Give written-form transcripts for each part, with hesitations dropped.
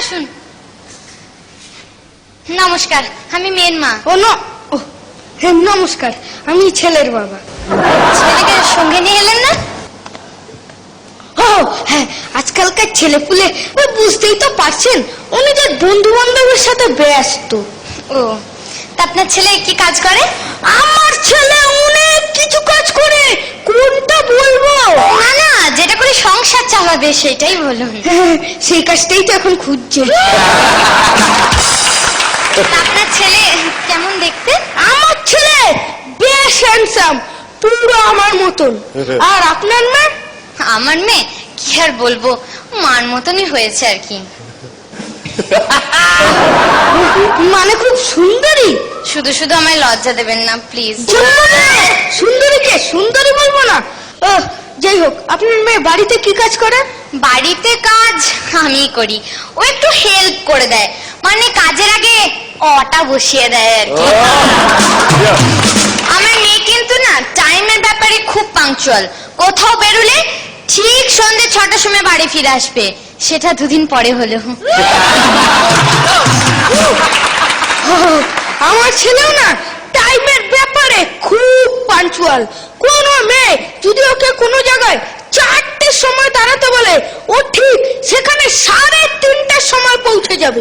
আসুন। নমস্কার, আমি মেয়ের মা। নমস্কার, আমি ছেলের বাবা। ছেলেকে সঙ্গে নিয়ে এলেন না? হ্যাঁ, আজকালকার ছেলেপুলে বুঝতেই তো পারছেন, নিজের বন্ধু বান্ধবের সাথে ব্যস্ত। ও, তা আপনার ছেলে কি কাজ করে? আমার ছেলে অনেক কিছু কাজ করে, কোনটা বলবো? না না, যেটা করে সংসার চালাবে সেটাই বলুন। সেই কাজটাই তো এখন খুঁজছে। আপনার ছেলে কেমন দেখতে? আমার ছেলে বেশ হ্যান্ডসাম, পুরো আমার মতন। আর আপনার মেয়ে? আমার মেয়ে কি আর বলবো, মার মতনই হয়েছে আর কি। মানে খুব সুন্দরী? শুধু শুধু আমায় লজ্জা দেবেন না প্লিজ। সুন্দরীকে সুন্দরী বলবো না। যাই হোক, আপনার মেয়ে বাড়িতে কি কাজ করে? বাড়িতে কাজ আমি করি, ও একটু হেল্প করে দেয়, মানে কাজের আগে অটা বসিয়ে দেয় আর কি। আমার মেয়ে কিন্তু না টাইমের ব্যাপারে খুব পাংচুয়াল। কোথাও বেরোলে ঠিক সন্ধ্যে 6টার সময় বাড়ি ফিরে আসবে, সেটা দুদিন পরে হলো। আমার ছেলেও না টাইমের ব্যাপারে খুব পাঞ্চুয়াল। কোন মেয়ে যদি ওকে কোনো জায়গায় 4টের সময় দাঁড়াতে বলে, ও ঠিক সেখানে 3:30টার সময় পৌঁছে যাবে।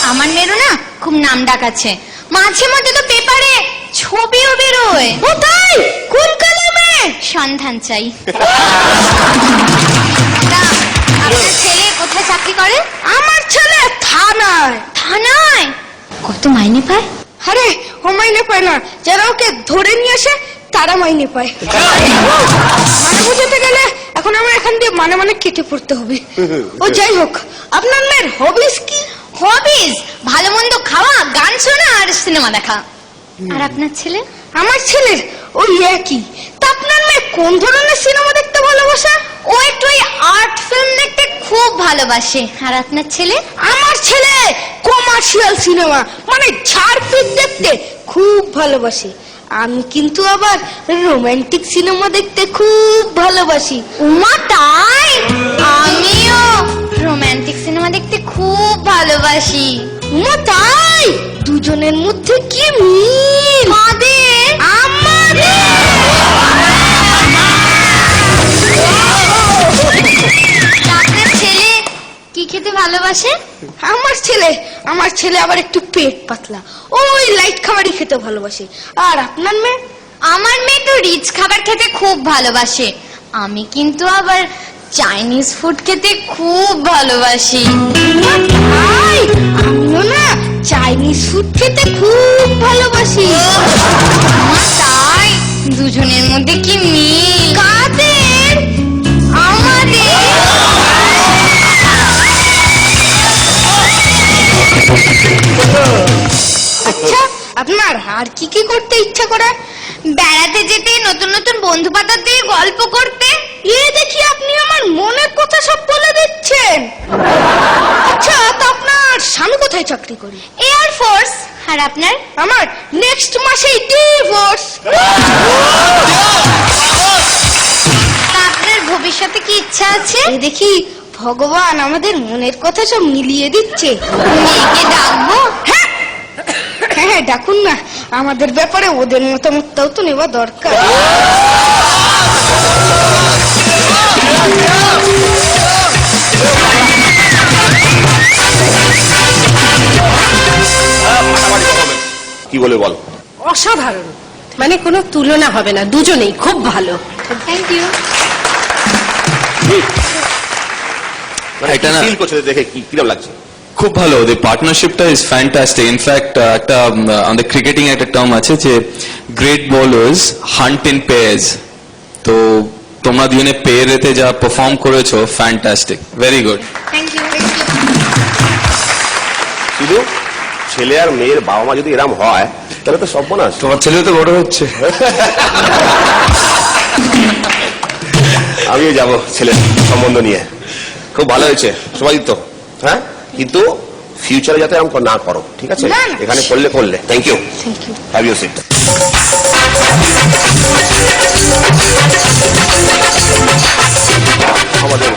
আমার মেয়েরও না খুব নাম ডাক আছে, মাঝে মধ্যে তো পেপারে ছবিও বেরোয়। ও তাই? কোন কালে মেয়ে? সন্ধান চাই। আপনার ছেলে কোথায় চাকরি করে? আমার ছেলে থানায়। থানায়? কত মাইনে পায়? আরে ও মাইনে পায় না, যারা ওকে ধরে নিয়ে আসে তারা মাইনে পায়। মানে বুঝতে গেলে এখন আমার এখান দিয়ে মানে কেটে পড়তে হবে। ও যাই হোক, আপনার মেয়ের হবিস কি? হবিজ ভালো মন্দ খাওয়া, গান শোনা আর সিনেমা দেখা। আর আপনার ছেলে? আমার ছেলের ওই একই। তা আপনার মেয়ে কোন ধরনের সিনেমা দেখতে ভালোবাসে? ও একটু ওই আর্ট ফিল্ম দেখতে খুব ভালোবাসে। আর আপনার ছেলে? আমার ছেলে কমার্শিয়াল সিনেমা মানে ঝাড়পিট দেখতে খুব ভালোবাসে। আমি কিন্তু আবার রোমান্টিক সিনেমা দেখতে খুব ভালোবাসি। উমা তাই? আমিও রোমান্টিক সিনেমা দেখতে খুব ভালোবাসি। উমা তাই? দুজনের মধ্যে কি মিল! আমাদের আপনার ছেলে কি খেতে ভালোবাসে? আমার ছেলে আবার একটু পেট পাতলা, ওই লাইট খাবারই খেতে ভালোবাসে। আর আপনার মেয়ে? আমার মেয়ে তো রিচ খাবার খেতে খুব ভালোবাসে, আমি কিন্তু আবার চাইনিজ ফুড খেতে খুব ভালোবাসি। আমিও না চাইনিজ ফুড খেতে খুব ভালোবাসি। তাই দুজনের মধ্যে কি মিল! কাদের? আমাদের। আচ্ছা, আপনার আর কি কি করতে ইচ্ছা করে? বেড়াতে যেতে, নতুন নতুন বন্ধু পাতাতে, গল্প করতে। দেখি আপনি আমার মনের কথা সব বলে দিচ্ছেন। আচ্ছা, তা আপনার স্বামী কোথায় চাকরি করে? Air force. আর আপনার? আমার নেক্সট মাসেই ডিভোর্স। আপনার ভবিষ্যতে কি ইচ্ছা আছে? দেখি ভগবান আমাদের মনের কথা সব মিলিয়ে দিচ্ছে। মেয়েকে ডাকবো? হ্যাঁ, ডাকুন না, আমাদের ব্যাপারে ওদের মতামতটাও তো নেওয়া দরকার। কি বলে বল? অসাধারণ, মানে কোনো তুলনা হবে না, দুজনেই খুব ভালো। Thank you. একটা ফিল করছে দেখে কিরকম লাগছে? খুব ভালো, ওদের পার্টনারশিপটা ইজ ফ্যান্টাস্টিক। ইনফ্যাক্ট একটা আমাদের ক্রিকেটিং একটা টার্ম আছে যে great bowlers hunt in pairs. তো তোমরা দুজনে পেয়ারেতে যা পারফর্ম করেছো, fantastic, very good. Thank you. শুধু ছেলে আর মেয়ের বাবা মা যদি এরম হয় তাহলে তো সর্বনাশ। তোমার ছেলে তো বড় হচ্ছে। আমিও যাবো ছেলের সম্বন্ধ নিয়ে। খুব ভালো হয়েছে সবাই তো, হ্যাঁ, কিন্তু ফিউচারে যাতে এরকম না করো, ঠিক আছে? এখানে করলে thank you. Have you sit. আমাদের